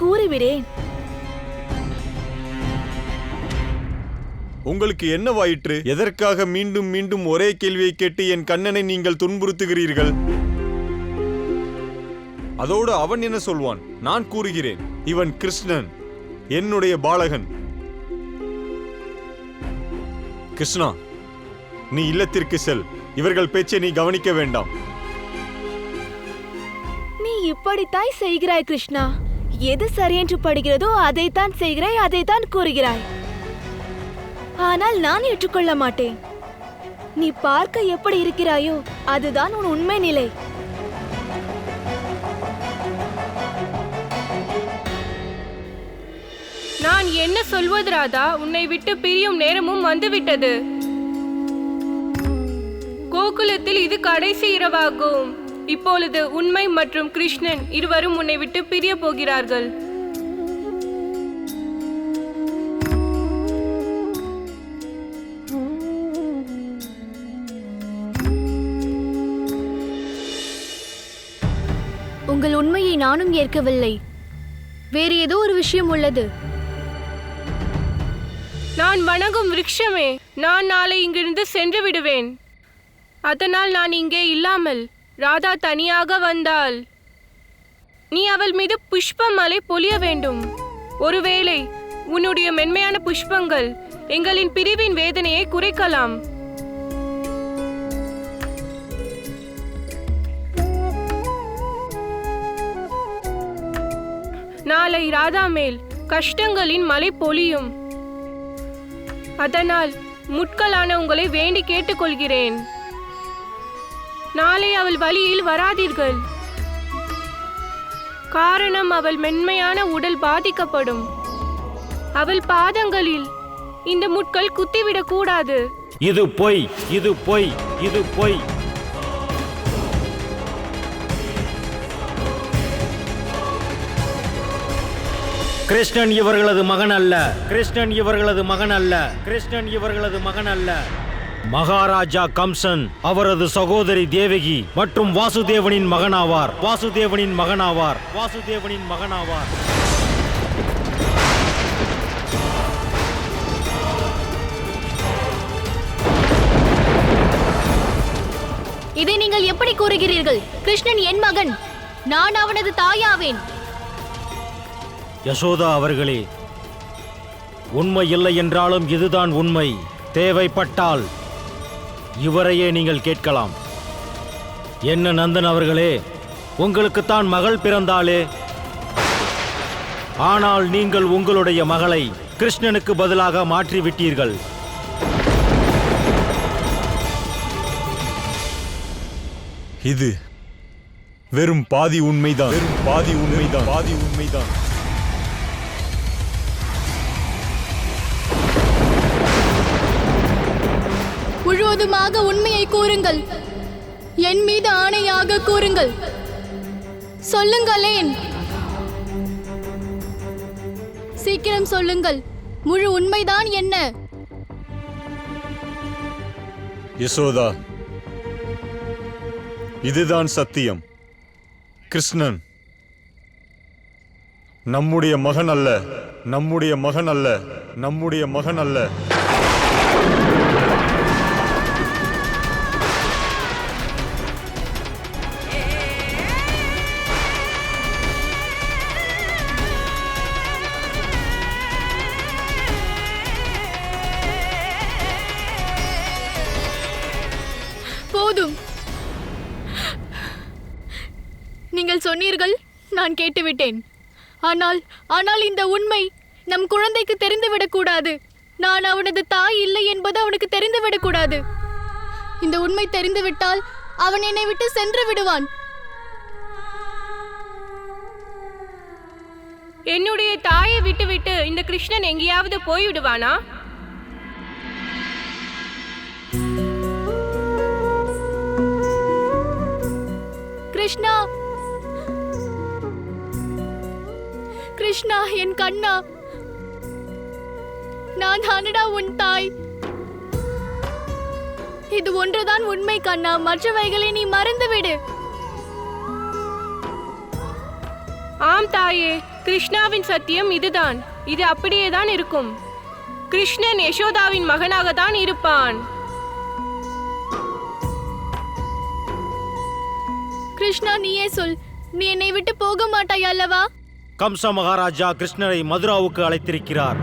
கூறிவிடேன். உங்களுக்கு என்னவாயிற்று? எதற்காக மீண்டும் மீண்டும் ஒரே கேள்வியை கேட்டு என் கண்ணனை நீங்கள் துன்புறுத்துகிறீர்கள்? அதோடு அவன் என்ன சொல்வான்? நான் கூறுகிறேன், இவன் கிருஷ்ணன், என்னுடைய பாலகன். கிருஷ்ணா, நீ இல்லத்திற்கு செல். இவர்கள் பேச்சை நீ கவனிக்க வேண்டாம். நீ இப்படித்தாய் செய்கிறாய் கிருஷ்ணா. எது சரியென்று படுகிறதோ அதைத்தான் செய்கிறாய், அதைத்தான் கூறுகிறாய். ஆனால் நான் ஏற்றுக்கொள்ள மாட்டேன். நீ பார்க்க எப்படி இருக்கிறாயோ அதுதான் உன் உண்மை நிலை. நான் என்ன சொல்வது ராதா? உன்னை விட்டு பிரியும் நேரமும் வந்துவிட்டது. கோகுலத்தில் இது கடைசி இரவாகும். இப்பொழுது உண்மை மற்றும் கிருஷ்ணன் இருவரும் உன்னை விட்டு பிரிய போகிறார்கள். உங்கள் உண்மையை நானும் ஏற்கவில்லை. வேறு ஏதோ ஒரு விஷயம் உள்ளது. நான் வணங்கும் விருட்சமே, நான் நாளை இங்கிருந்து சென்று விடுவேன். அதனால் நான் இங்கே இல்லாமல் ராதா தனியாக வந்தால் நீ அவள் மீது புஷ்ப மழை பொழிய வேண்டும். ஒருவேளை உன்னுடைய மென்மையான புஷ்பங்கள் எங்களின் பிரிவின் வேதனையை குறைக்கலாம். நாளை ராதா மேல் கஷ்டங்களின் மழை பொழியும். அதனால் முட்களான உங்களை வேண்டி கேட்டுக்கொள்கிறேன், நாளை அவள் வழியில் வராதீர்கள். காரணம், அவள் மென்மையான உடல் பாதிக்கப்படும். அவள் பாதங்களில் இந்த முட்கள் குத்திவிடக் கூடாது. இது பொய், இது பொய், இது பொய். கிருஷ்ணன் இவர்களது மகன் அல்ல. கிருஷ்ணன் இவர்களது மகன் அல்ல. கிருஷ்ணன் இவர்களது மகன் அல்ல. மகாராஜா கம்சன் அவரது சகோதரி தேவகி மற்றும் வாசுதேவனின் மகனாவார். வாசுதேவனின் மகனாவார். வாசுதேவனின் மகனாவார். இதை நீங்கள் எப்படி கூறுகிறீர்கள்? கிருஷ்ணன் என் மகன், நான் அவனது தாயாவேன். யசோதா அவர்களே, உண்மை இல்லை என்றாலும் இதுதான் உண்மை. தேவைப்பட்டால் இவரையே நீங்கள் கேட்கலாம். என்ன நந்தன் அவர்களே, உங்களுக்குத்தான் மகள் பிறந்தாளே, ஆனால் நீங்கள் உங்களுடைய மகளை கிருஷ்ணனுக்கு பதிலாக மாற்றிவிட்டீர்கள். இது வெறும் பாதி உண்மைதான். வெறும் பாதி உண்மைதான். பாதி உண்மைதான். முழுவதுமாக உண்மையை கூறுங்கள். என் மீது ஆணையாக கூறுங்கள். சொல்லுங்களேன், சீக்கிரம் சொல்லுங்கள். முழு உண்மைதான் என்ன? யசோதா, இதுதான் சத்தியம். கிருஷ்ணன் நம்முடைய மகன் அல்ல. நம்முடைய மகன் அல்ல. நம்முடைய மகன் அல்ல. போதும். நீங்கள் சொன்னீர்கள், நான் கேட்டுவிட்டேன். ஆனால் இந்த உண்மை நம் குழந்தைக்கு தெரிந்துவிடக் கூடாது. நான் அவனது தாய் இல்லை என்பது அவனுக்கு தெரிந்துவிடக் கூடாது. இந்த உண்மை தெரிந்துவிட்டால் அவன் என்னை விட்டு சென்று விடுவான். என்னுடைய தாயை விட்டுவிட்டு இந்த கிருஷ்ணன் எங்கேயாவது போய்விடுவானா? கிருஷ்ணா, கிருஷ்ணா, என் கண்ணா, நான் தானடா உன் தாய். இது ஒன்றுதான் உண்மை கண்ணா, மற்றவைகளை நீ மறந்துவிடு. ஆம் தாயே, கிருஷ்ணாவின் சத்தியம் இதுதான். இது அப்படியே தான் இருக்கும். கிருஷ்ணன் யசோதாவின் மகனாக தான் இருப்பான். கிருஷ்ணா, நீயே சொல், நீ என்னை விட்டு போக மாட்டாய் அல்லவா? கம்ச மகாராஜா கிருஷ்ணனை மதுராவுக்கு அழைத்திருக்கிறார்.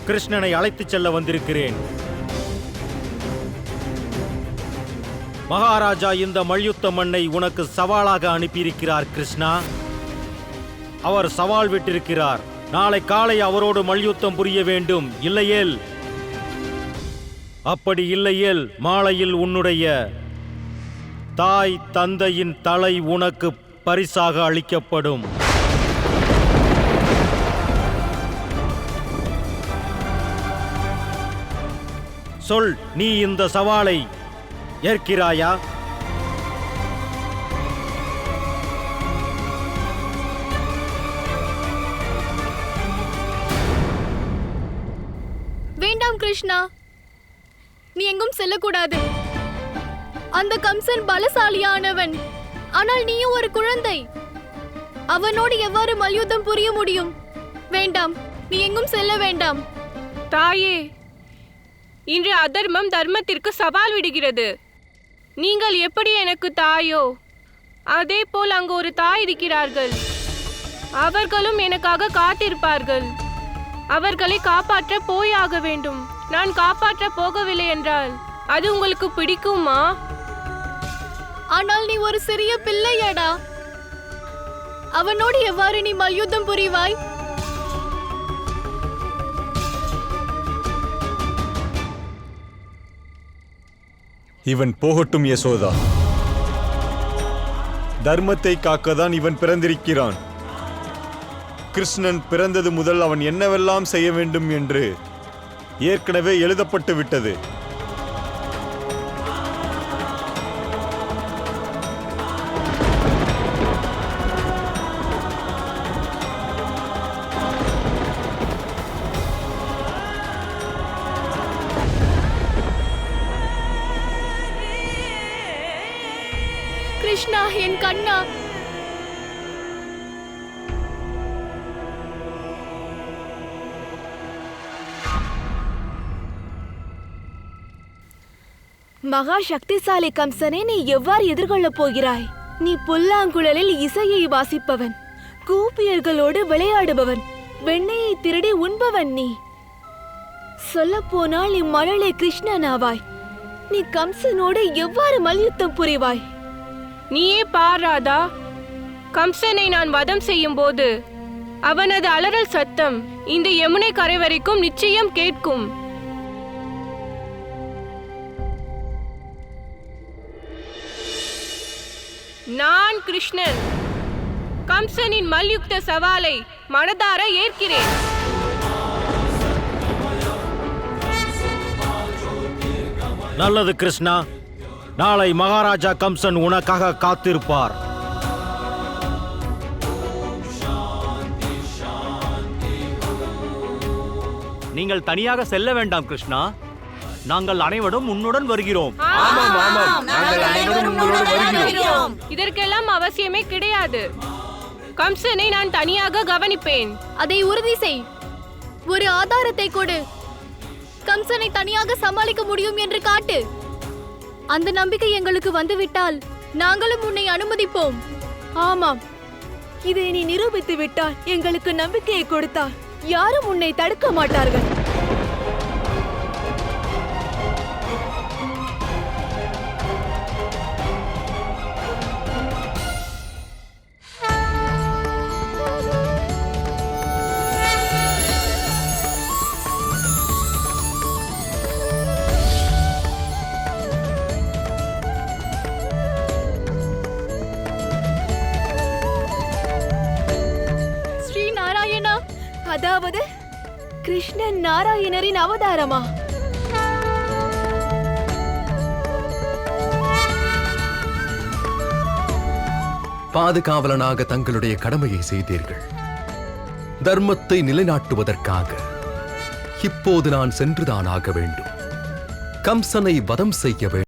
கிருஷ்ணனை அழைத்துச் செல்ல வந்திருக்கிறேன். மகாராஜா இந்த மல்யுத்த மண்ணை உனக்கு சவாலாக அனுப்பியிருக்கிறார் கிருஷ்ணா. அவர் சவால் விட்டிருக்கிறார். நாளை காலை அவரோடு மல்யுத்தம் புரிய வேண்டும். இல்லையேல், அப்படி இல்லையேல் மாலையில் உன்னுடைய தாய் தந்தையின் தலை உனக்கு பரிசாக அளிக்கப்படும். சொல், நீ இந்த சவாலை ஏற்கிறாயா? வேண்டாம் கிருஷ்ணா, நீ எங்கும் செல்லக்கூடாது. அந்த கம்சன் பலசாலியானவன், ஆனால் நீயும் ஒரு குழந்தை. அவனோடு எவ்வாறு மல்யுத்தம் புரிய முடியும்? வேண்டாம், நீ எங்கும் செல்ல வேண்டாம். தாயே, இன்று அதர்மம் தர்மத்திற்கு சவால் விடுகிறது. நீங்கள் எப்படி எனக்கு தாயோ, அதே போல் அங்கு ஒரு தாய் இருக்கிறார்கள். அவர்களும் எனக்காக காத்திருப்பார்கள். அவர்களை காப்பாற்ற போயாக வேண்டும். நான் காப்பாற்ற போகவில்லை என்றால் அது உங்களுக்கு பிடிக்குமா? ஆனால் நீ ஒரு சிறிய பிள்ளையடா. அவனோடு எவ்வாறு நீ மல்யுத்தம் புரிவாய்? இவன் போகட்டும் யசோதா. தர்மத்தை காக்கத்தான் இவன் பிறந்திருக்கிறான். கிருஷ்ணன் பிறந்தது முதல் அவன் என்னவெல்லாம் செய்ய வேண்டும் என்று ஏற்கனவே எழுதப்பட்டு விட்டது. கிருஷ்ணா, என் கண்ணா, மகா சக்திசாலி கம்சனை நீ எவ்வாறு எதிர்கொள்ளப் போகிறாய்? நீ புல்லாங்குழலில் இசையை வாசிப்பவன், கூப்பியர்களோடு விளையாடுபவன், வெண்ணெயை திருடி உண்பவன். நீ சொல்லப்போனால் இம்மழலை கிருஷ்ணன் ஆவாய். நீ கம்சனோடு எவ்வாறு மல்யுத்தம் புரிவாய்? நீயே பாராதா, கம்சனை நான் வதம் செய்யும் போது அவனது அலறல் சத்தம் இந்த யமுனை கரை வரைக்கும் நிச்சயம் கேட்கும். நான் கிருஷ்ணன் கம்சனின் மல்யுக்த சவாலை மனதார ஏற்கிறேன். நல்லது கிருஷ்ணா, நாளை மகாராஜா கம்சன் உனக்காக காத்திருப்பார். நீங்கள் தனியாக செல்ல வேண்டாம் கிருஷ்ணா. நாங்கள் அனைவரும் உன்னுடன் வருகிறோம். இதற்கெல்லாம் அவசியமே கிடையாது. கம்சனை நான் தனியாக கவனிப்பேன். அதை உறுதி செய். ஒரு ஆதாரத்தை கொடு. கம்சனை தனியாக சமாளிக்க முடியும் என்று காட்டு. அந்த நம்பிக்கை எங்களுக்கு வந்துவிட்டால் நாங்களும் உன்னை அனுமதிப்போம். ஆமாம், இதை நீ நிரூபித்து விட்டால், எங்களுக்கு நம்பிக்கையை கொடுத்தால் யாரும் உன்னை தடுக்க மாட்டார்கள். அதாவது கிருஷ்ணன் நாராயணரின் அவதாரமா? பாதுகாவலனாக தங்களுடைய கடமையை செய்தீர்கள். தர்மத்தை நிலைநாட்டுவதற்காக இப்போது நான் சென்றுதான் ஆக வேண்டும். கம்சனை வதம் செய்ய வேண்டும்.